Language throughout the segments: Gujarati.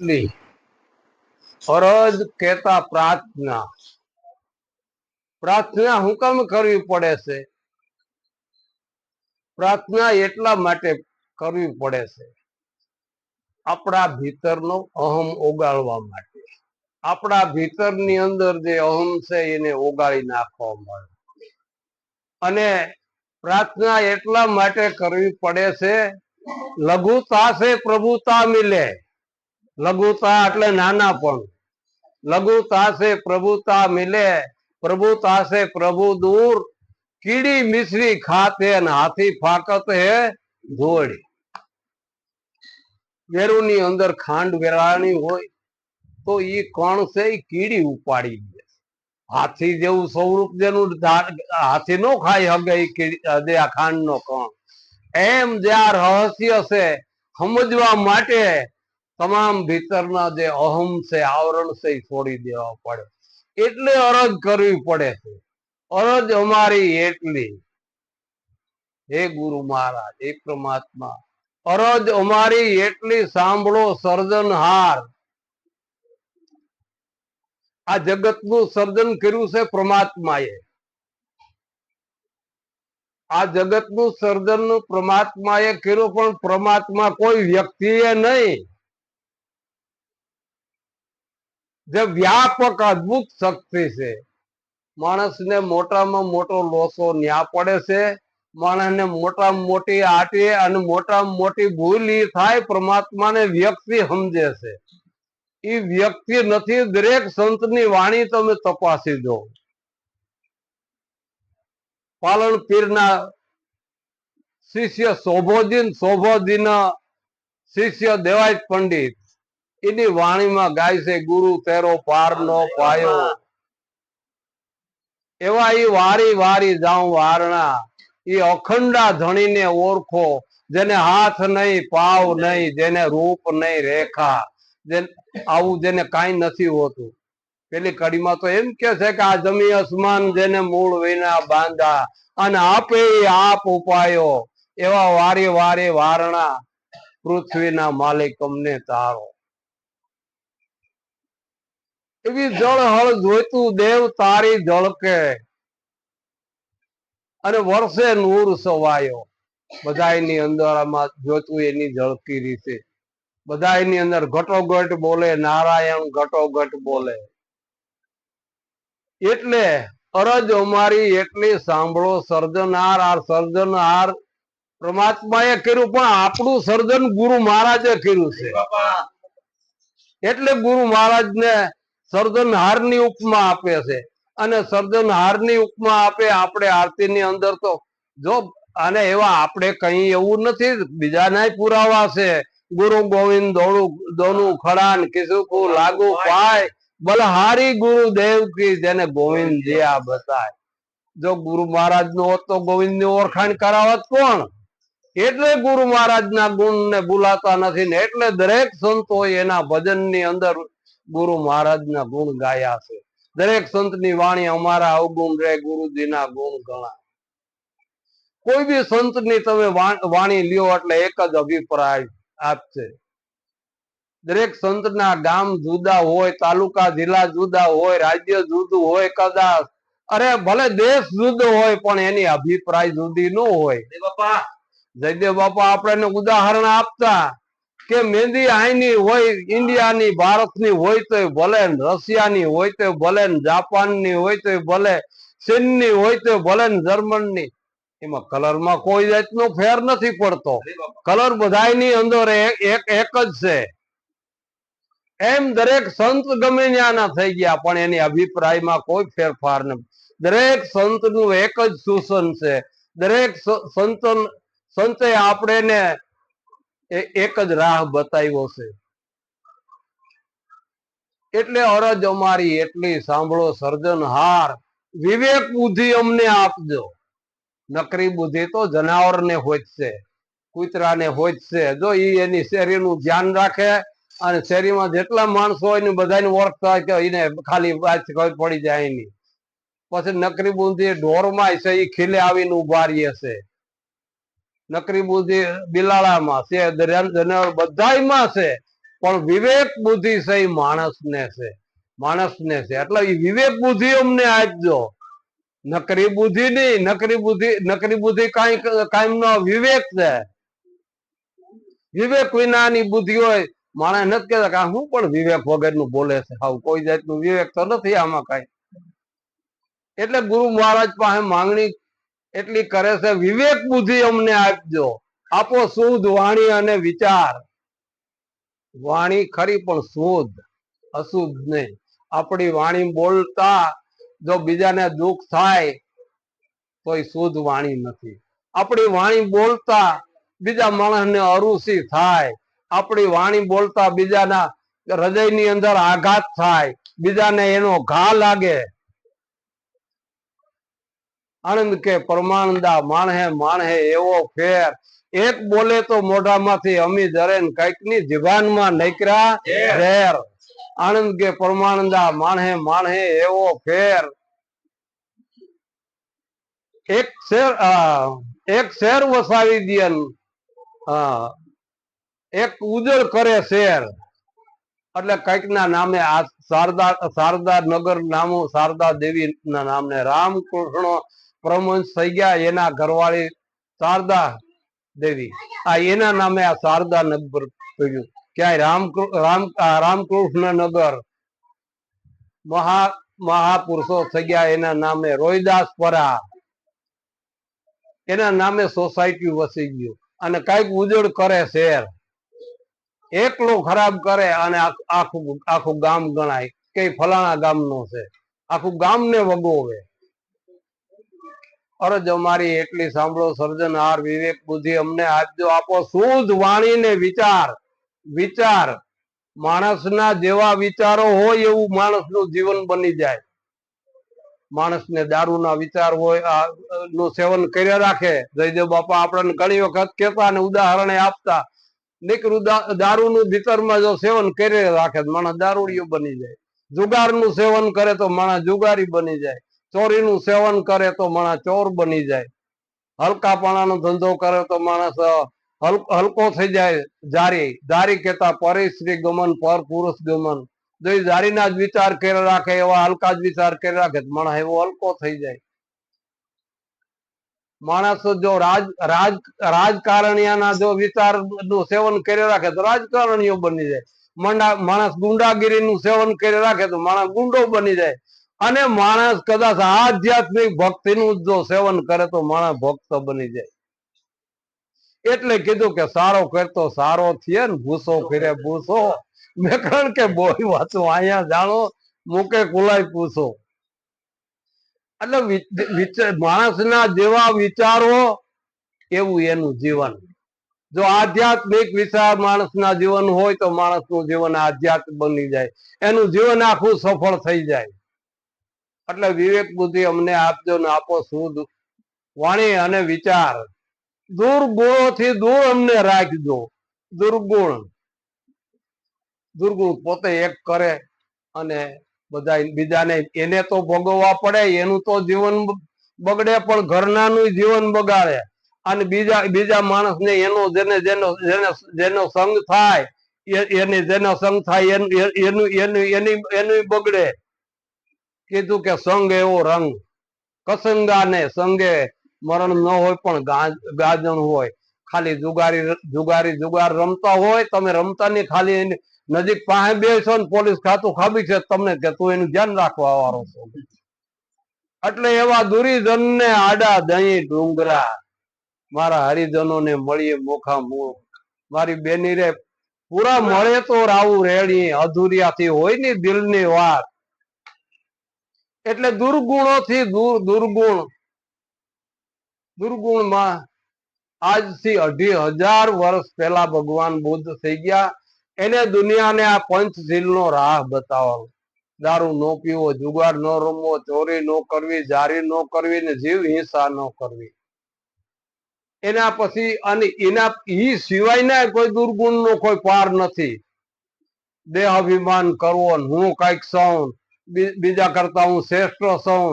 એટલી ફરજ કેતા પ્રાર્થના પ્રાર્થના હું કેમ કરવી પડે છે? પ્રાર્થના એટલા માટે કરવી પડે છે આપણા ભીતરનો અહમ ઓગાળવા માટે. આપણા ભીતરની અંદર જે અહમ છે એને ઓગાળી નાખવા માટે. અને પ્રાર્થના એટલા માટે કરવી પડે છે, લઘુતા છે પ્રભુતા મિલે. લઘુતા એટલે નાના પણ, લઘુતા से प्रभुता मिले, प्रभुता से प्रभु दूर, कीड़ी मिश्री खाते न हाथी फाकत है धोड़. વેરુની અંદર ખાંડ વેરાણી હોય તો એ કણ છે એ કીડી ઉપાડી દે. હાથી જેવું સ્વરૂપ જેનું હાથી નો ખાઈ હગે જે આ ખાંડ નો કણ. એમ જે આ રહસ્ય છે સમજવા માટે તમામ ભીતરના જે અહમ છે, આવરણ છે એ છોડી દેવા પડે. એટલે અરજ કરવી પડે છે. અરજ અમારી એટલી, હે ગુરુ મહારાજ, હે પરમાત્મા, અરજ અમારી એટલી સાંભળો સર્જનહાર. આ જગતનું સર્જન કર્યું છે પરમાત્માએ. આ જગતનું સર્જન પરમાત્માએ કર્યું, પણ પરમાત્મા કોઈ વ્યક્તિએ નહીં. જે વ્યાપક અદભુત શક્તિ છે. માણસને મોટામાં મોટો લોસો ન્યા પડે છે. માણસને મોટામાં મોટી આટી અને મોટામાં મોટી ભૂલ ઈ થાય પરમાત્માને વ્યક્તિ સમજે છે. એ વ્યક્તિ નથી. દરેક સંતની વાણી તમે તપાસી દો. પાલનપીરના શિષ્ય શોભોજીના શિષ્ય દેવાય પંડિત, એની વાણીમાં ગાય છે, ગુરુ તેરો પાર નો પાયો. એવા એ વારી વારી જાઉં વારણા, એ અખંડા ધણીને ઓળખો, જેને હાથ નહીં, પાવ નહીં, જેને રૂપ નહીં, રેખા, આવું જેને કાંઈ નથી હોતું. પેલી કડીમાં તો એમ કે છે કે આ જમી અસમાન જેને મૂળ વિના બાંધા, અને આપે આપ ઉપાયો, એવા વારી વારી વારણા, પૃથ્વીના માલિક અમને તારો. એવી જળ હળ જોઈતું દેવ તારી જળકે, અને વર્ષે નૂર સવાયો. બધાની અંદર આમાં જોતું એની ઝળકી રીતે, બધાની અંદર ઘટોઘટ બોલે, નારાયણ ઘટોઘટ બોલે. એટલે અરજ અમારી એટલી સાંભળો સર્જનહાર. આ સર્જનહાર પરમાત્માએ કર્યું, પણ આપણું સર્જન ગુરુ મહારાજે કર્યું છે. એટલે ગુરુ મહારાજને સર્જનહારની ઉપમા આપે છે. અને સર્જનહારની ઉપમા આપે આપણે આરતીની અંદર તો જો, અને એવા આપણે કઈ એવું નથી, બીજાના પુરાવા છે. ગુરુ ગોવિંદ દોનું ખડાન કિસુકુ લાગુ પાય, બલહારી ગુરુદેવ કી જેને ગોવિંદ દિયા બતાય. જો ગુરુ મહારાજ નો હોત તો ગોવિંદ ની ઓળખાણ કરાવત કોણ? એટલે ગુરુ મહારાજ ના ગુણ ને ભૂલાતા નથી ને એટલે દરેક સંતો એના ભજન ની અંદર ગુરુ મહારાજ ના ગુણ ગાયા છે. દરેક સંત ની વાણી અમારા અવગુણ રે, ગુરુજી ના ગુણ ગણા. કોઈ બી સંત ની તમે વાણી લ્યો એટલે એક જ અભિપ્રાય આપશે. દરેક સંત ના ગામ જુદા હોય, તાલુકા જિલ્લા જુદા હોય, રાજ્ય જુદું હોય, કદાચ અરે ભલે દેશ જુદો હોય, પણ એની અભિપ્રાય જુદી ન હોય. જયદેવ બાપા આપણે ઉદાહરણ આપતા કે મહેંદી આઈની હોય, ઇન્ડિયાની ભારતની હોય તો ભલે, રશિયાની હોય તો ભલે, જાપાનની હોય તો ભલે, ચીનની હોય તો ભલે, જર્મનની, એમાં કલરમાં કોઈ જાતનો ફેર નથી પડતો. કલર બધાની અંદર એક જ છે. એમ દરેક સંત ગમે ત્યાંના થઈ ગયા, પણ એની અભિપ્રાયમાં કોઈ ફેરફાર નથી. દરેક સંત નું એક જ સૂચન છે. દરેક સંતે આપણે એક જ રાહ બતાવ્યો છે. એટલે અરજ અમારી એટલી સાંભળો સર્જનહાર, વિવેક બુદ્ધિ અમને આપજો. નકરી બુદ્ધિ તો જનાવર ને હોજશે, કૂતરાને હોજશે. જો એની શેરીનું ધ્યાન રાખે અને શેરીમાં જેટલા માણસો હોય ને બધાને ઓળખતા કે એને ખાલી વાત પડી જાય એની. પછી નકરી બુદ્ધિ ઢોરમાં છે, એ ખીલે આવીને ઉભા રહીએ છે. નકરી બુદ્ધિ બિલાડામાં છે, બધામાં છે. પણ વિવેક બુદ્ધિ છે એ માણસને છે એટલે એ વિવેક બુદ્ધિ અમને આપજો. નકરી બુદ્ધિ નહીં, નકરી બુદ્ધિ કાયમ નો વિવેક છે. વિવેક વિનાની બુદ્ધિ હોય માણસ નથી કહેતા કે હું પણ વિવેક વગરનું બોલે છે, હાવ કોઈ જાતનું વિવેક તો નથી આમાં કઈ. એટલે ગુરુ મહારાજ પાસે માંગણી એટલી કરે છે, વિવેક બુદ્ધિ અમને આપજો, આપો શુદ્ધ વાણી અને વિચાર. વાણી ખરી પણ શુદ્ધ, અશુદ્ધ નહીં. આપણી વાણી બોલતા જો બીજાને દુઃખ થાય તો એ શુદ્ધ વાણી નથી. આપણી વાણી બોલતા બીજા માણસને અરુચિ થાય, આપણી વાણી બોલતા બીજાના હૃદયની અંદર આઘાત થાય, બીજાને એનો ઘા લાગે. આનંદ કે પરમાનંદા માણહે એવો ફેર, એક બોલે તો મોઢામાંથી અમી ધરે કઈક ની જીભાનમાં નકરા ઝેર. આનંદ કે પરમાનંદા માણહે એવો ફેર, એક શેર વસાવી દે, એક ઉજળ કરે શેર. એટલે કઈક ના નામે આ શારદા નગર નામો શારદા દેવી ના નામને રામકૃષ્ણ પરમહંસ થઈ ગયા, એના ઘરવાળી શારદા દેવી, આ એના નામે આ શારદા નગર પડ્યું. ક્યાંય રામકૃષ્ણ નગર મહાપુરુષો થઈ ગયા એના નામે. રોહિદાસપરા એના નામે સોસાયટી વસી ગયું. અને કઈક ઉજળ કરે શેર, એકલો ખરાબ કરે અને આખું ગામ ગણાય કે ફલાણા ગામ નો છે, આખું ગામ ને વગોવે. અરજ અમારી એટલી સાંભળો સર્જનહાર, વિવેક બુદ્ધિ અમને આપજો, આપો શુદ્ધ વાણી ને વિચાર. વિચાર માણસના જેવા વિચારો હોય એવું માણસનું જીવન બની જાય. માણસને દારૂના વિચાર હોય નું સેવન કર્યા રાખે. જયદેવ બાપા આપણને ઘણી વખત કહેતા અને ઉદાહરણ આપતા, નીકળું દારૂનું ભીતરમાં જો સેવન કરી રાખે તો માણસ દારૂડિયો બની જાય. જુગારનું સેવન કરે તો માણસ જુગારી બની જાય. ચોરીનું સેવન કરે તો માણસ ચોર બની જાય. હલકાપણાનો ધંધો કરે તો માણસ હલકો થઈ જાય. જારી કેતા પરિશ્રી ગમન, પર પુરુષ ગમન. જો એ જારીના જ વિચાર કરી રાખે, એવા હલકા જ વિચાર કરી રાખે તો માણસ એવો હલકો થઈ જાય. માણસ જો રાજકારણીના જો વિચાર નું સેવન કરી રાખે તો રાજકારણીઓ બની જાય. માણસ ગુંડાગીરી નું સેવન કરી રાખે તો માણસ ગુંડો બની જાય. અને માણસ કદાચ આધ્યાત્મિક ભક્તિનું જો સેવન કરે તો માણસ ભક્ત બની જાય. એટલે કીધું કે સારો કરતો સારો થયે ને ભૂસો ફીરે ભૂસો. મેં કારણ કે બોય વાંચું અહીંયા જાણો, મૂકે કુલાય પૂછો. એટલે માણસના જેવા વિચારો એવું એનું જીવન. જો આધ્યાત્મિક વિચાર માણસના જીવન હોય તો માણસનું જીવન આધ્યાત્મિક બની જાય, એનું જીવન આખું સફળ થઈ જાય. એટલે વિવેક બુદ્ધિ અમને આપજો ને આપો શુદ્ધ વાણી અને વિચાર. દુર્ગુણોથી દૂર અમને રાખજો. દુર્ગુણ પોતે એક કરે અને બધા બીજાને એને તો ભોગવવા પડે, એનું તો જીવન બગડે, પણ ઘરનાનું જીવન બગાડે. અને બીજા માણસને એનો જેનો સંગ થાય, જેનો સંગ થાય એનું બગડે. કીધું કે સંગ એવો રંગ, કસંગા ને સંગે મરણ ન હોય પણ ગાજણ હોય. ખાલી જુગાર રમતા હોય, તમે રમતા ની ખાલી નજીક પાસે બેસો ને પોલીસ ખાતું ખાબી છે તમને કે તું એનું ધ્યાન રાખવા વાળો છો. એટલે એવા દુરીજન ને આડા દહીં ડુંગરા, મારા હરિજનો ને મળીએ મોખા મુખ. મારી બેની રે પૂરા મળે તો રાવું રેડી, અધૂરિયાથી હોય ને દિલની વાત. એટલે દુર્ગુણોથી દુર્ગુણમાં આજથી 2,500 વર્ષ પહેલા ભગવાન બુદ્ધ થઈ ગયા. એને દુનિયાને આ પંચશીલ નો રાહ બતાવવાનો. દારૂ નો પીવો, જુગાર નો રમવો, ચોરી નો કરવી, જારી નો કરવી ને જીવ હિંસા નો કરવી. એના પછી અને એના સિવાયના કોઈ દુર્ગુણ નો કોઈ પાર નથી. દેહ અભિમાન કરવો, હું કઈક સૌ, બીજા કરતા હું શ્રેષ્ઠ સૌ,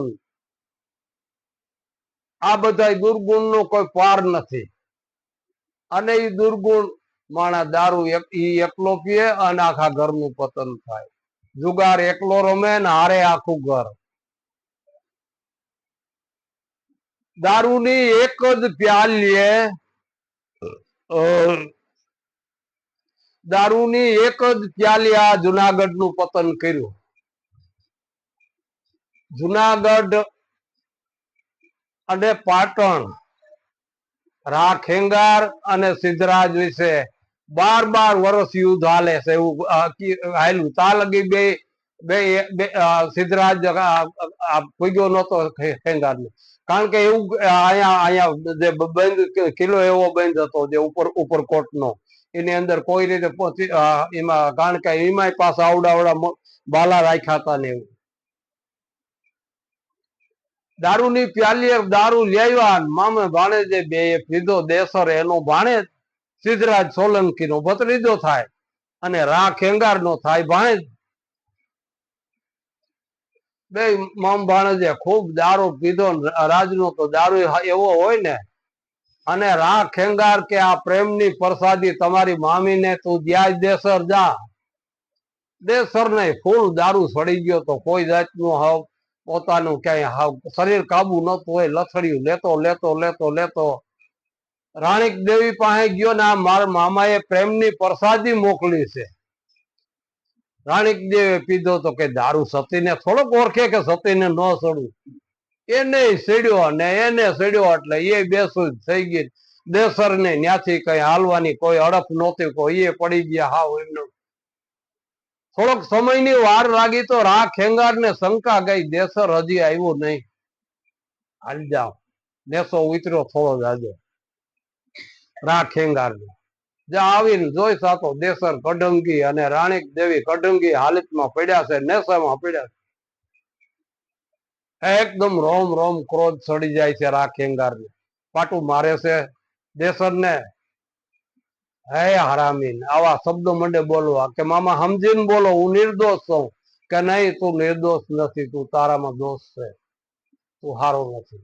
આ બધા દુર્ગુણ નો કોઈ પાર નથી. અને એ દુર્ગુણ માણસ દારૂ એકલો પીએ અને આખા ઘરનું પતન થાય. જુગાર એકલો રમે ને હારે આખું ઘર. દારૂની એક જ પ્યાલીએ દારૂની એક જ પ્યાલી આ જુનાગઢ નું પતન કર્યું. જુનાગઢ અને પાટણ, ખેંગાર અને સિદ્ધરાજ વિશે 12 વર્ષ યુદ્ધ હાલે છે એવું હાલ્યું. તા લગી બે સિદ્ધરાજ ભૂગ્યો નતો ખેંગાર ને. કારણ કે એવું અહીંયા જે બંધ કિલ્લો એવો બંધ હતો જે ઉપરકોટ નો, એની અંદર કોઈ રીતે એમાં, કારણ કે એમાં પાછા આવડા બાલા રાખ્યા હતા ને એવું. દારૂની પ્યાલી દારૂ લેવા મામે ભાણેજે બે પીધો. દેસર એનો ભાણેજ સિદ્ધરાજ સોલંકી નો ભત્રીજો થાય અને ખેંગાર નો થાય ભાણેજ. બે મામ ભાણેજે ખૂબ દારૂ પીધો. રાજનો તો દારૂ એવો હોય ને. અને ખેંગાર કે આ પ્રેમની પ્રસાદી તમારી મામીને તું જ્યાં દેસર જા. દેસર ને ફૂલ દારૂ સડી ગયો તો કોઈ જાતનું હાવ પોતાનું ક્યાંય હાવ શરીર કાબુ નતું હોય. લથડિયું લેતો લેતો લેતો લેતો રાણીક દેવી પાસે ગયો ને આ મારા મામાએ પ્રેમની પ્રસાદી મોકલી છે. રાણીક દેવે પીધો તો કે દારૂ સતીને થોડોક ઓળખે કે સતીને ન સડવું. એને સડ્યો અને એને સડ્યો એટલે એ બેસું થઈ ગઈ. દેસર ને ત્યાંથી કઈ હાલવાની કોઈ અડપ નહોતી. કોઈ એ પડી ગયા હાવ એમનો. થોડોક સમયની વાર લાગી તો ખેંગાર ને શંકા ગઈ દેસર હજી આવ્યો નહીં. હાલ જાઓ. નેસો ઉતર્યો થોડો જાજો ખેંગાર ને જ્યાં આવીને જોઈ સાતો દેસર કઢંગી અને રાણીક દેવી કઢંગી હાલતમાં પડ્યા છે. નેસામાં પડ્યા છે. એકદમ રોમ રોમ ક્રોધ ચડી જાય છે ખેંગાર ને. પાટું મારે છે દેસર ને. હે હરામીન આવા શબ્દો મંડે બોલવા કે મામા સમજીને બોલો, હું નિર્દોષ છું. કે નહીં તું નિર્દોષ નથી, તું તારામાં દોષ છે, તું હારો નથી.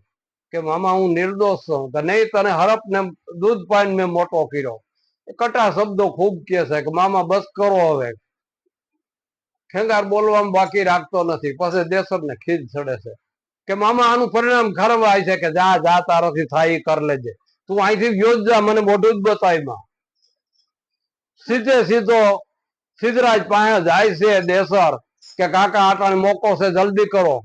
કે મામા હું નિર્દોષ છું. કે નહીં તને હરપ ને દૂધ પાઈને મેં મોટો કર્યો. કટા શબ્દો ખૂબ કે છે કે મામા બસ કરો હવે. ખેંગાર બોલવામાં બાકી રાખતો નથી. પછી દેસર ને ખીજ ચડે છે કે મામા આનું પરિણામ ખરાબ આવે છે. કે જા જા તારાથી થાય એ કર લેજે. તું અહીંથી ગયો જ જા, મને મોઢું જ બતાવીમાં. સીધે સીધો સિદ્ધરાજ પાસે જાય છે દેસર કે કાકા આટાને મોકો છે, જલ્દી કરો,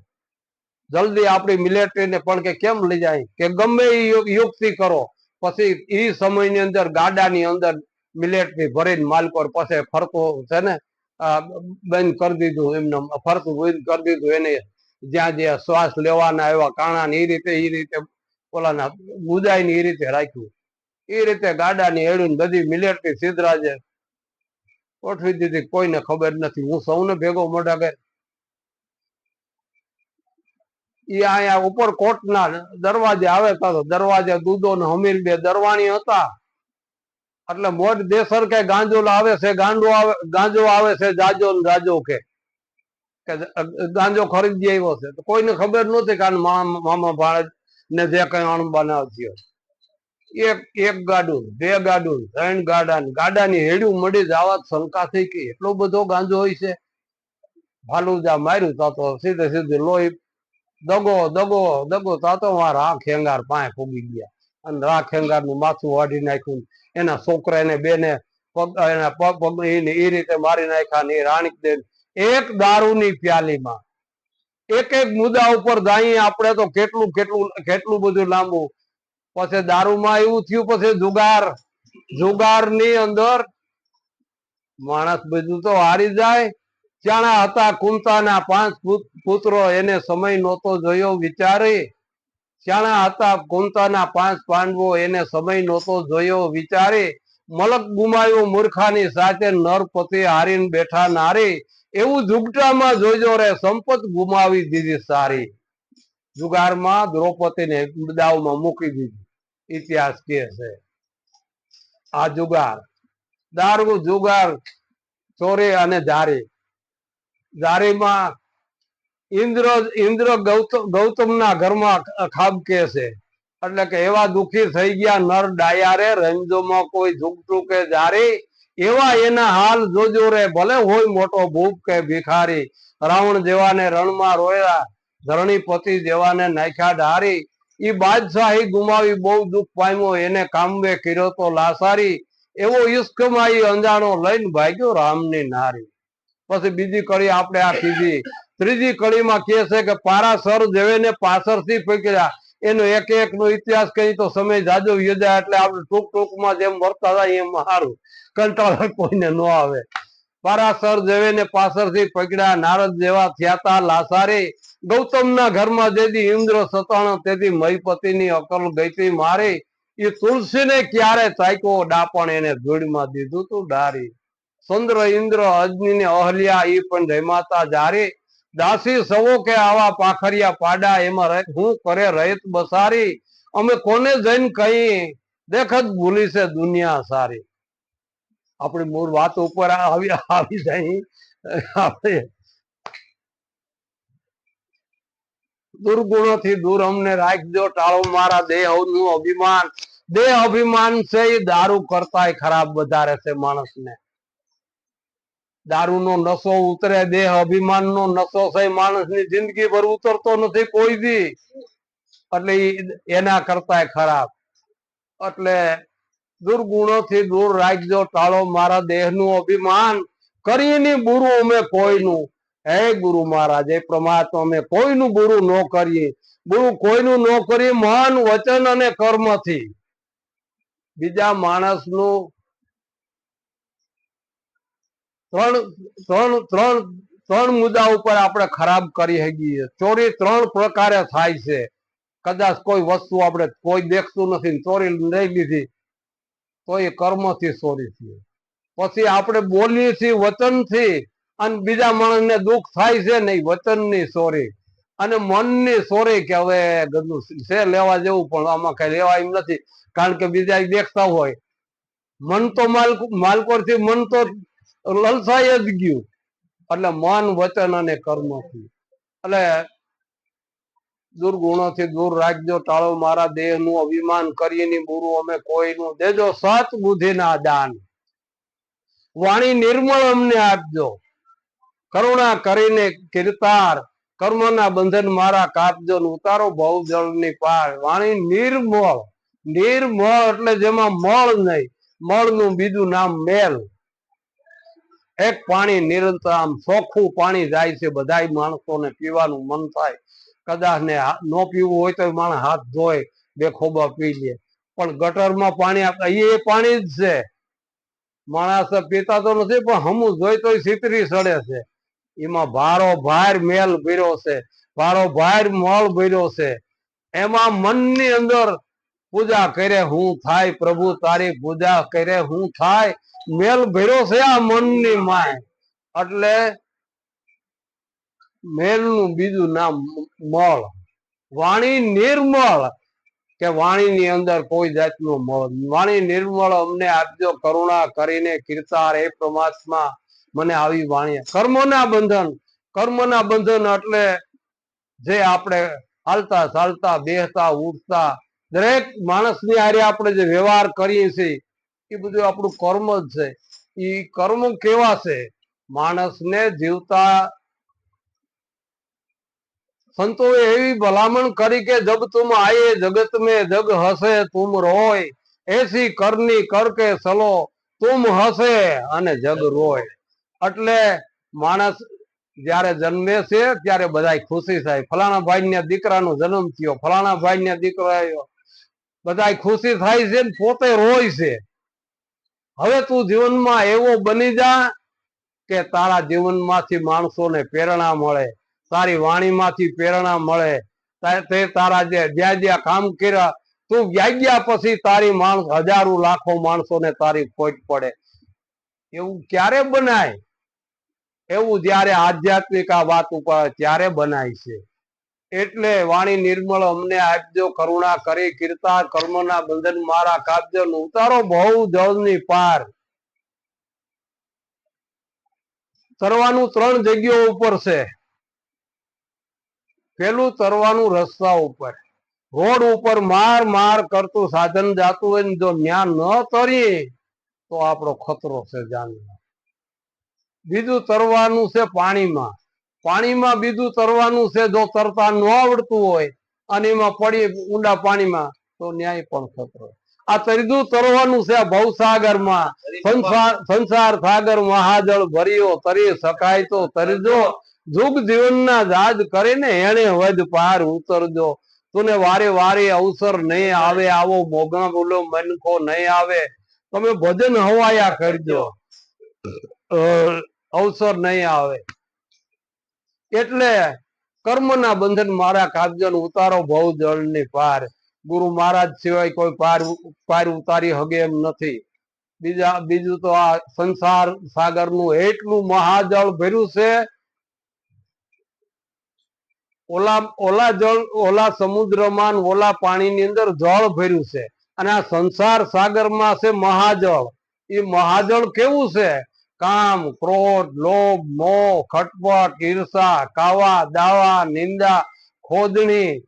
જલ્દી આપણી મિલિટરીને પણ કે કેમ લઈ જાય કે ગમે એ યુક્તિ કરો. પછી એ સમયની અંદર ગાડાની અંદર મિલિટરી ભરીને માલકોર પછી ફરતું છે ને બંધ કરી દીધું. એમને ફરતું બંધ કરી દીધું. એને જ્યાં જ્યાં શ્વાસ લેવાના એવા કાણા ને એ રીતે ઓલાના ગુદાય ને એ રીતે રાખ્યું. એ રીતે ગાડાની હેડું બધી મિલિટરી સિદ્ધરાજે ગોઠવી દીધી. કોઈને ખબર નથી. હું સૌને ભેગો મોઢા ગઈ. એ અહીંયા ઉપર કોટના દરવાજે આવે તો દરવાજે દૂધો ને હમીર બે દરવાણી હતા. એટલે મોટ દેસર કે ગાંજો આવે છે, ગાંજો આવે છે જાજો ને જાજો કે ગાંજો ખરીદી આવ્યો છે. તો કોઈને ખબર નહોતી કે મામા ભાણેજ ને જે કઈ અણ બનાવતી. એક ગાડું, બે ગાડું, 3 ગાડા, ગાડાની હેડ્યું મળી જવા શંકા થઈ કે એટલો બધો ગાંજો હોય છે. ભાલુજા માર્યું તો સીધે સીધું લોહી દગો દગો દગો તો ખેંગાર પાસે ફૂગી ગયા. અને ખેંગાર નું માથું વાઢી નાખ્યું. એના છોકરા એને બેને પગ એ રીતે મારી નાખ્યા. ને રાણીક દેવ એક દારૂની પ્યાલીમાં એક એક મુદ્દા ઉપર જઈએ આપણે તો કેટલું કેટલું કેટલું બધું લાંબુ. પછી દારૂમાં એવું થયું. પછી જુગાર ની અંદર માણસ બધું તો હારી જાય. ચાણા હતા કુંતાના 5 પુત્રો, એને સમય નહોતો જોયો વિચારે. ચાણા હતા કુંતાના 5 પાંડવો, એને સમય નહોતો જોયો વિચારે. મલક ગુમાવ્યો મૂર્ખાની સાથે, નરપતિ હારીને બેઠા નારી. એવું જુગટામાં જોજો રે, સંપત ગુમાવી દીધી સારી. જુગારમાં દ્રૌપદીને દાવમાં મૂકી દીધી. ઇતિહાસ કે છે આ જુગાર. દારૂ, જુગાર, ચોરી અને જારી. જારીમાં ઇન્દ્ર ગૌતમ ના ઘરમાં ખાબકે છે. એટલે કે એવા દુખી થઈ ગયા નર ડાયા રે, રંજોમાં કોઈ ઝૂકતું કે જારી, એવા એના હાલ જોજો રે, ભલે હોય મોટો ભૂપ કે ભિખારી. રાવણ જેવાને રણમાં રોયા, ધરણીપતિ જેવાને નાખ્યા ઢારી. ઈ બાદશાહી ગુમાવી બહુ દુઃખ પામ્યો, એને કામવે કર્યો તો લાસારી. એવો ઈશ્કમાં ઈ અંજાણો લઈને ભાગ્યો રામની નારી. પછી બીજી કડી આપણે આ કીધી. ત્રીજી કડીમાં કે છે કે પારાસર જેવેને પાછળથી પકડ્યા. એનો એક એક નો ઇતિહાસ કહી તો સમય જાજો યોજાય, એટલે આપણે ટૂંક ટૂંકમાં જેમ વર્તા થાય એમ સારું, કંટાળો કોઈને ન આવે. પારાસર જેવેને પાછળથી પકડ્યા, નારદ જેવા થયાતા લાસારી. ગૌતમના ઘરમાં જેથી ઇન્દ્ર સતાણો, તેથી મહીપતિની અકલ ગઈતી મારી. એ તુલસીને ક્યારે ચાક્યો ડાપણ, એને ધૂળમાં દીધું તું ડારી. ચંદ્ર ઇન્દ્ર અગ્નિ ને અહલ્યા, ઈ પણ જયમાતા જારી. દાસી સવો કે આવા પાખરિયા પાડા, એમાં હું કરે રહીત બસારી. અમે કોને જઈને કઈ, દેખત ભૂલી છે દુનિયા સારી. આપણી મૂળ વાત ઉપર આવી જાય. આપણે દુર્ગુણો થી દૂર અમને રાખજો, ટાળો મારા દેહ નું અભિમાન. દેહ અભિમાન છે એ દારૂ કરતાય ખરાબ વધારે છે માણસને. દારૂ નો નશો ઉતરે, દેહ અભિમાન નો નશો છે માણસની જિંદગી ભર ઉતરતો નથી કોઈ દી, એટલે એના કરતાય ખરાબ. એટલે દુર્ગુણો થી દૂર રાખજો, ટાળો મારા દેહ નું અભિમાન. કરીને બુરું અમે કોઈનું, હે ગુરુ મહારાજ એ પ્રમાત્મા, અમે કોઈનું બુરું ન કરીએ. બુરું કોઈનું ન કરીએ, મન વચન અને કર્મથી. બીજા માણસનું ત્રણ મુદ્દા ઉપર આપણે ખરાબ કરી શકીએ. ચોરી ત્રણ પ્રકારે થાય છે. કદાચ કોઈ વસ્તુ આપણે કોઈ દેખતું નથી, ચોરી લઈ લીધી તો એ કર્મથી ચોરી થઈ. પછી આપણે બોલીએ છીએ વચનથી, અને બીજા માણસને દુઃખ થાય છે ને, વચનની ચોરી. અને મનની ચોરી, કે હવે ગદું છે લેવા જેવું, પણ આમાં કઈ લેવા એમ નથી, કારણ કે બીજા દેખતા હોય. મન તો માલકોર થી મન તો લલસાઈ જ ગયું. એટલે મન વચન અને કર્મથી, એટલે દુર્ગુણોથી દૂર રાખજો, ટાળો મારા દેહ નું અભિમાન. કરીને બુરું અમે કોઈનું, દેજો સત બુદ્ધિ ના દાન. વાણી નિર્મળ અમને આપજો, કરુણા કરીને કીર્તાર. કર્મના બંધન મારા કાપજો, ઉતારો ભવ જળ ની પાર. વાણી નિર્મળ, નિર્મળ એટલે જેમાં મળ નહીં, મળ નું બીજું નામ મેલ. એક પાણી નિરંતર આમ ચોખ્ખું પાણી જાય છે, બધા માણસોને પીવાનું મન થાય. કદાચ ને ન પીવું હોય તો માણસ હાથ ધોય, બે ખોબા પી લે. પણ ગટરમાં પાણી એ પાણી જ છે. માણસ પીતા તો નથી, પણ હમું જોઈ તો છીતરી સડે છે. એમાં ભારો ભાર મેલ ભર્યો છે, ભારો ભાર મળ ભર્યો છે. એમાં મનની અંદર પૂજા કરે હું થાય, પ્રભુ તારી પૂજા કરે હું થાય. મેલ ભર્યો છે આ મનની માય, એટલે મેલ નું બીજું નામ મળ. વાણી નિર્મળ, કે વાણીની અંદર કોઈ જાતનું મળ. વાણી નિર્મળ અમને આપજો, કરુણા કરીને કીર્તાર. એ પરમાત્મા મને આવી વાણી. કર્મોના બંધન, કર્મના બંધન એટલે જે આપણે હાલતા ચાલતા બેહતા ઉઠતા દરેક માણસની હારે આપણે જે વ્યવહાર કરીએ છીએ, એ બધું આપણું કર્મ જ છે. એ કર્મ કેવા છે? માણસને જીવતા સંતોએ એવી ભલામણ કરી કે જબ તુમ આયે જગત મેં જગ હસે તુમ રોય. એસી કરની કર કે ચલો તુમ હસે અને જગ રોય. એટલે માણસ જયારે જન્મે છે ત્યારે બધા ખુશી થાય. ફલાણા ભાઈ ને દીકરાનો જન્મ થયો, ફલાણા ભાઈ ને દીકરો આવ્યો, બધા ખુશી થાય છે, પોતે રોય છે. હવે તું જીવનમાં એવો બની જા કે તારા જીવનમાંથી માણસોને પ્રેરણા મળે, તારી વાણીમાંથી પ્રેરણા મળે. તે તારા જે જ્યાં જ્યાં કામ કર્યા, તું ગયા પછી તારી માણસ હજારો લાખો માણસોને તારી ખોટ પડે. એવું ક્યારે બનાય? એવું જયારે આધ્યાત્મિક આ વાત ઉપર ત્યારે બનાય છે. એટલે વાણી નિર્મળ અમને આપજો, કરુણા કરી કીર્તા. કર્મના બંધન મારા કાપજો, ઉતારો બહુ જળની પાર. તરવાનું ત્રણ જગ્યાઓ ઉપર છે. પેલું તરવાનું રસ્તા ઉપર, રોડ ઉપર માર માર કરતું સાધન જાતું હોય ને જો ન્યા ન તરીએ તો આપણો ખતરો છે જાનનો. બીજું તરવાનું છે પાણીમાં. પાણીમાં બીજું તરવાનું છે, જો તરતા ન આવડતું હોય અને એમાં પડી ઊંડા પાણીમાં તો ન્યાય પણ ખતરો. આ ત્રીજું તરવાનું છે ભવસાગરમાં. સંસાર સાગર મહાજળ ભર્યો, તરી શકાય તો તરજો. જુગ જીવનના જાજ કરીને એને વધ પાર ઉતરજો. તુને વારે વારે અવસર નહીં આવે, આવો મોગા બોલો મનકો નહીં આવે. તમે ભજન હવાયા કરજો, અવસર નહીં આવે. એટલે કર્મના બંધન મારા કાપજો, ઉતારો ભવ જળ ની પાર. ગુરુ મહારાજ સિવાય કોઈ પાર ઉતારી હગે એમ નથી. બીજું તો આ સંસાર સાગર નું એટલું મહાજળ ભર્યું છે. ઓલા સમુદ્રમાં ઓલા પાણીની અંદર જળ ભર્યું છે, અને આ સંસાર સાગરમાં છે મહાજળ. એ મહાજળ કેવું છે? કામ, ક્રોધ, લોભ, મોહ, ખટપટ, ઈર્ષા, કાવા, દાવા, નિંદા, ખોદણી,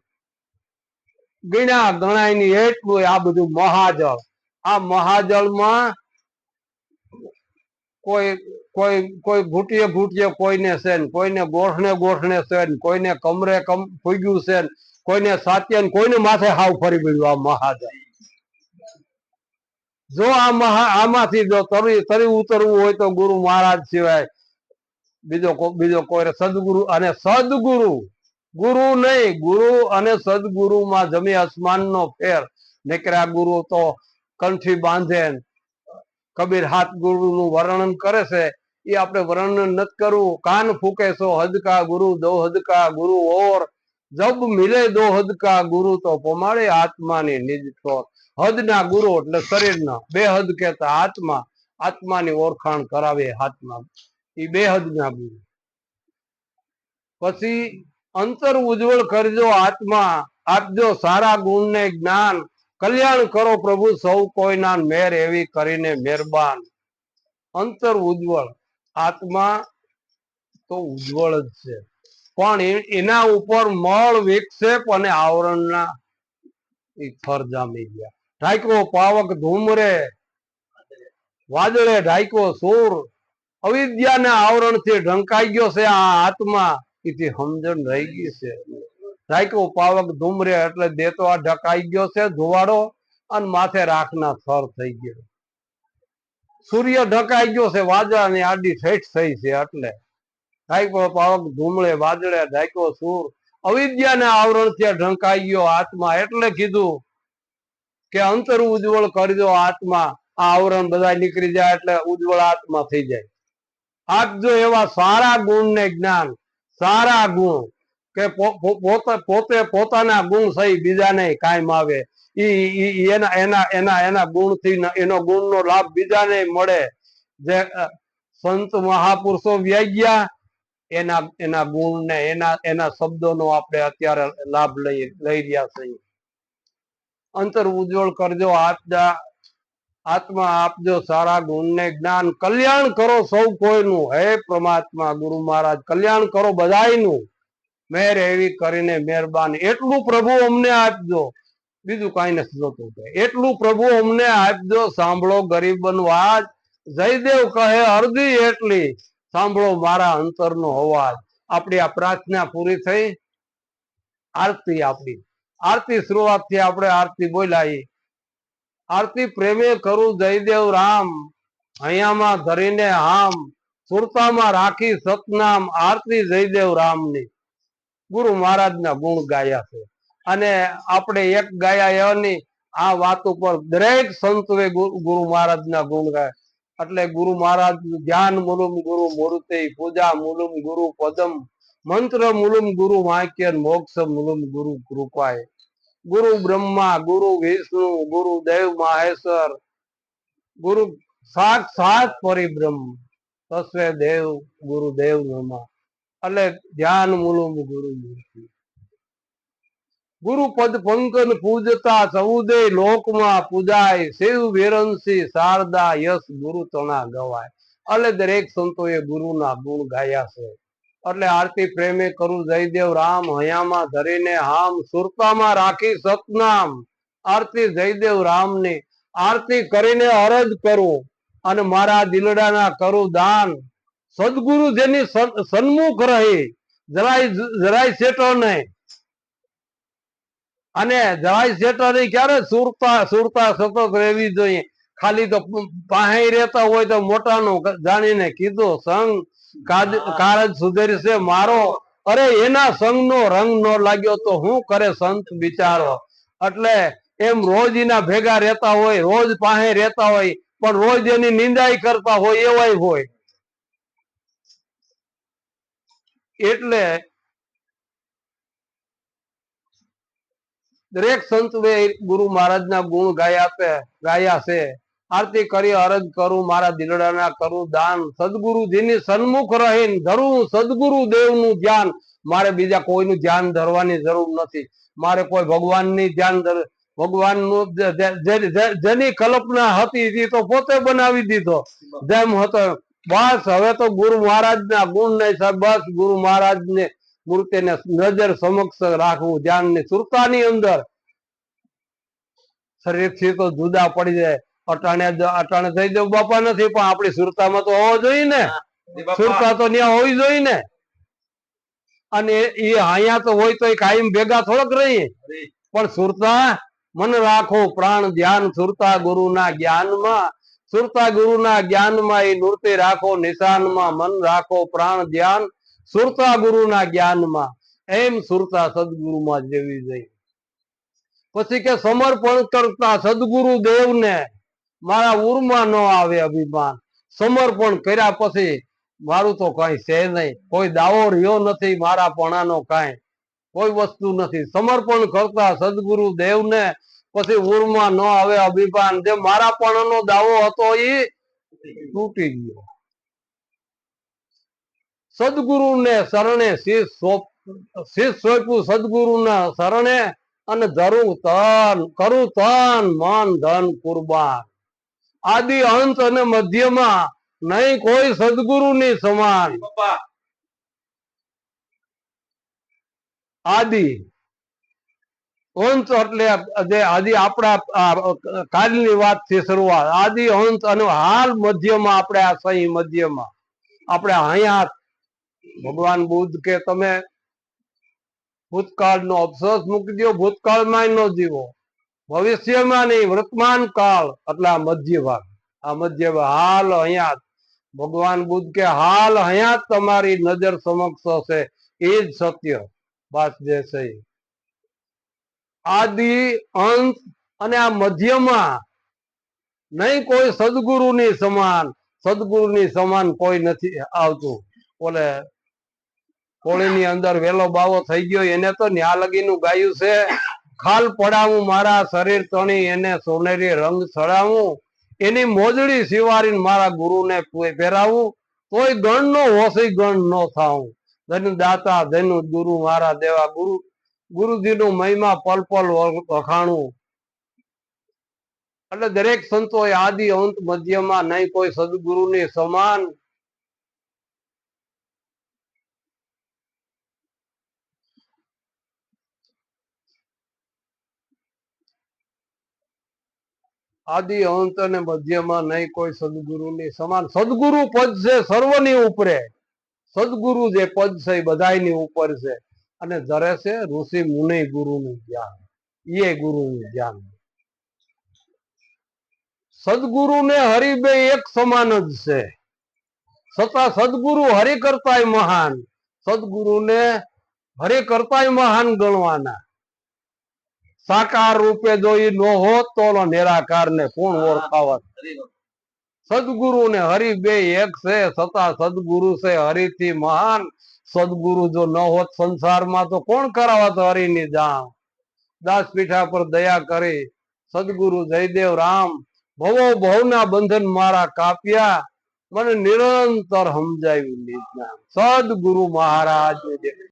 ગણ્યા ગણાય ની એટલું આ બધું મહાજળ. આ મહાજળમાં કોઈ કોઈ કોઈ ઘૂંટીએ ઘૂંટીએ કોઈને છે, કોઈને ગોઠણે ગોઠણે છે, કોઈને કમરે ફૂગ્યું છે, કોઈને સાત્ય, કોઈને માથે હાવ ફરી પડ્યું. આ મહાજળ જો આમાંથી જો તરી ઉતરવું હોય તો ગુરુ મહારાજ સિવાય બીજો કોઈ સદગુરુ. અને સદગુરુ, ગુરુ નહીં, ગુરુ અને સદગુરુ માં જમી આસમાન નો ફેર. નીકળ્યા ગુરુ તો કંઠી બાંધે. કબીર હાથ ગુરુ નું વર્ણન કરે છે, એ આપણે વર્ણન નથી કરવું. કાન ફૂકે સો હદકા ગુરુ, દો હદકા ગુરુ ઓર. જબ મિલે દો હદકા ગુરુ તો પમાડે આત્માની નિજ ઠોર. હદના ગુરુ એટલે શરીરના, બે હદ કહેતા આત્મા. આત્માની ઓળખાણ કરાવે હાથમાં, એ બે હદના ગુરુ. પછી અંતર ઉજ્જવળ કરજો આત્મા, આપજો સારા ગુણ ને જ્ઞાન. કલ્યાણ કરો પ્રભુ સૌ કોઈના, મેર એવી કરીને મહેરબાન. અંતર ઉજ્જવળ, આત્મા તો ઉજ્જવળ જ છે, પણ એના ઉપર મળ, વિક્ષેપ અને આવરણના થર જામી ગયા. ઢાંક્યો પાવક ધૂમરે, વાદળે ઢાંક્યો સૂર. અવિદ્યાના આવરણથી ઢંકાઈ ગયો છે આ આત્મા, એથી સમજણ રહી ગઈ છે. ઢાંક્યો પાવક ધૂમરે એટલે દેતો આ ઢકાઈ ગયો છે ધુવાડો, અને માથે રાખના થર થઈ ગયો. સૂર્ય ઢકાઈ ગયો છે, વાદળાની આડી ઠેઠ થઈ છે. એટલે ઢાંક્યો પાવક ધૂમરે, વાદળે ઢાંક્યો સૂર. અવિદ્યાના આવરણથી ઢંકાઈ ગયો આત્મા. એટલે કીધું કે અંતર ઉજ્જવળ કરજો આત્મા. આ આવરણ બધા નીકળી જાય એટલે ઉજ્જવળ આત્મા થઈ જાય. આપજો એવા સારા ગુણ ને જ્ઞાન. સારા ગુણ કે પોતે પોતાના ગુણ સહી બીજાને કાયમ આવે. એના ગુણથી એનો ગુણનો લાભ બીજાને મળે. જે સંત મહાપુરુષો વ્યાગ્યા એના ગુણ ને એના શબ્દોનો આપણે અત્યારે લાભ લઈ રહ્યા છીએ. અંતર ઉજ્જવળ કરજો આત્મા, આપજો સારા ગુણ ને જ્ઞાન. કલ્યાણ કરો સૌ કોઈનું, હે પરમાત્મા ગુરુ મહારાજ કલ્યાણ કરો બધાયનું. મેર એવી કરીને મહેરબાન. એટલું પ્રભુ અમને આપજો, બીજું કઈ નથી જોતું. એટલું પ્રભુ અમને આપજો, સાંભળો ગરીબન વાજ. જયદેવ કહે અરજી એટલી, સાંભળો મારા અંતરનો અવાજ. આપણી આ પ્રાર્થના પૂરી થઈ. આરતી આપણી આરતી શરૂઆતથી આપણે આરતી બોલાવી. આરતી પ્રેમે કરું જયદેવ રામ, અહીંયામાં ધરીને હામ. સુરતામાં રાખી સતનામ, આરતી જયદેવ રામની. ગુરુ મહારાજના ગુણ ગાયા છે, અને આપણે એક ગાયા એની આ વાત ઉપર દરેક સંતોએ ગુરુ મહારાજના ગુણ ગાયા. એટલે ગુરુ મહારાજ ધ્યાન મૂલમ ગુરુ મૂર્તિ, પૂજા મૂલમ ગુરુ પદમ, મંત્ર મૂલમ ગુરુ વાક્ય, મોક્ષ મૂલમ ગુરુ કૃપાય. ગુરુ બ્રહ્મા, ગુરુ વિષ્ણુ, ગુરુ દેવ મહેશ્વર, ગુરુ સાક્ષાત પરિબ્રહ્મ, તસ્વે દેવ ગુરુદેવ નમઃ. એટલે ધ્યાન મૂલમ ગુરુ મૂર્તિ. ગુરુ પદ પંકજ પૂજતા, ચૌદે લોકમાં પૂજાય. શિવ વિરંસી શારદા, યશ ગુરુ તણા ગવાય. એટલે દરેક સંતોએ ગુરુના ગુણ ગાયા છે. એટલે આરતી પ્રેમે કરું જયદેવ રામ, હયામાં ધરીને હામ, સુરતામાં રાખી સતનામ. આરતી જયદેવ રામની આરતી કરીને અરજ કરું અને મારા દિલડાના કરું દાન. સદગુરુ જેની સન્મુખ રહી, જરાય શેઠો નહીં. અને જરાય શેઠો નહીં ક્યારે સુરતા સુરતા સતત રહેવી જોઈએ. ખાલી તો પાસે રહેતા હોય તો મોટાનું જાણીને કીધું સંગ કારજ સુધરી છે મારો. અરે એના સંગ નો રંગ નો લાગ્યો તો હું કરે સંત બિચારો. એટલે એમ રોજ એના ભેગા રહેતા હોય, રોજ પાસે રહેતા હોય, પણ રોજ એની નિંદાઈ કરતા હોય એવાય હોય. એટલે દરેક સંતોએ ગુરુ મહારાજના ગુણ ગાયા છે. આરતી કરી અરજ કરું, મારા દિલડાના કરું દાન. સદગુરુજીની સન્મુખ રહીને ધરું સદગુરુ દેવનું ધ્યાન. મારે બીજા કોઈનું ધ્યાન ધરવાની જરૂર નથી. મારે કોઈ ભગવાનની ધ્યાન ભગવાનનું જેની કલ્પના હતી એ તો પોતે બનાવી દીધો જેમ હતો. બસ હવે તો ગુરુ મહારાજના ગુણ નહીં સાહેબ, બસ ગુરુ મહારાજને મૂર્તિને નજર સમક્ષ રાખવું, ધ્યાન ની સુરતાની અંદર. શરીરથી તો જુદા પડી જાય. અટાણે જયદેવ બાપા નથી, પણ આપણી સુરતામાં તો હોવો જોઈએ ને. સુરતા તો ત્યાં હોવી જોઈએ ને. અને એ અહીંયા તો હોય તો કાયમ ભેગા થોડોક રહીએ, પણ સુરતા મન રાખો પ્રાણ ધ્યાન. સુરતા ગુરુના જ્ઞાનમાં, સુરતા ગુરુના જ્ઞાનમાં એ મૂર્તિ રાખો નિશાનમાં. મન રાખો પ્રાણ ધ્યાન સુરતા ગુરુના જ્ઞાનમાં. એમ સુરતા સદગુરુમાં જેવી જાય. પછી કે સમર્પણ કરતા સદગુરુ દેવને મારા ઉરમાં ન આવે અભિમાન. સમર્પણ કર્યા પછી મારું તો કઈ છે નહીં, કોઈ દાવો રહ્યો નથી મારા પણાનો, કાંઈ કોઈ વસ્તુ નથી. સમર્પણ કરતા સદગુરુ દેવને પછી ઉરમાં ન આવે અભિમાન. જે મારા પણાનો દાવો હતો એ તૂટી ગયો. સદગુરુને શરણે શીશ સોંપ્યું, સદગુરુના શરણે અને ધરું તન કરું તન મન ધન કુરબાન. આદિ અંત અને મધ્યમાં નહીં કોઈ સદગુરુની સમાન. આદિ અંત એટલે જે આદિ આપણા કાલની વાત થી શરૂઆત. આદિ અંત અને હાલ મધ્યમાં આપણે આ સહી મધ્યમાં આપણે અહીંયા ભગવાન બુદ્ધ કે તમે ભૂતકાળ નો અફસોસ મૂકી દો, ભૂતકાળમાં ન જીવો, ભવિષ્યમાં નહીં, વર્તમાન કાળ એટલે આ મધ્ય ભાગ. આ મધ્ય હાલ અહીંયા ભગવાન બુદ્ધ કે હાલ અહીંયા તમારી નજર સમક્ષ હશે, એ જ સત્ય વાત જે છે. આદિ અંત અને આ મધ્યમાં નહીં કોઈ સદગુરુની સમાન. સદગુરુની સમાન કોઈ નથી આવતું. ઓલે કોળીની અંદર વેલો બાવો થઈ ગયો એને તો ન્યા લગીનું ગાયું છે. ખાલ પડાવું મારા શરીર તણી, એને સોનેરી રંગ ચડાવું, એની મોજડી સિવારીને મારા ગુરુને પહેરાવું. તોય ગણ નો હોશી ગણ નો થાવું. ધન દાતા ધન ગુરુ મારા દેવા. ગુરુજીનું મહિમા પલ પલ વખાણું. એટલે દરેક સંતો આદિ અંત મધ્યમાં નહીં કોઈ સદગુરુની સમાન. આદિ અંત અને મધ્યમાં નહીં કોઈ સદગુરુની સમાન. સદગુરુ પદ છે સર્વની ઉપરે. સદગુરુ જે પદ છે એ બધાની ઉપર છે. અને ધરે છે ઋષિ મુનિ ગુરુનું જ્ઞાન, એ ગુરુનું જ્ઞાન. સદગુરુ ને હરિ બે એક સમાન જ છે, છતાં સદગુરુ હરિ કરતાય મહાન. સદગુરુ ને હરિ કરતાય મહાન ગણવાના. સાકાર રૂપે જો ઈ નો હોત તો નિરાકાર ને કોણ ઓળખાવત. સદગુરુ ને હરિ બે એક છે, છતાં સદગુરુ છે હરિથી મહાન. સદગુરુ જો ન હોત સંસારમાં તો કોણ કરાવત હરિની જાણ. દાસ પીઠા પર દયા કરી સદગુરુ જયદેવ રામ. ભવો ભવના બંધન મારા કાપ્યા, મને નિરંતર સમજાવ્યું નિજ નામ. સદગુરુ મહારાજ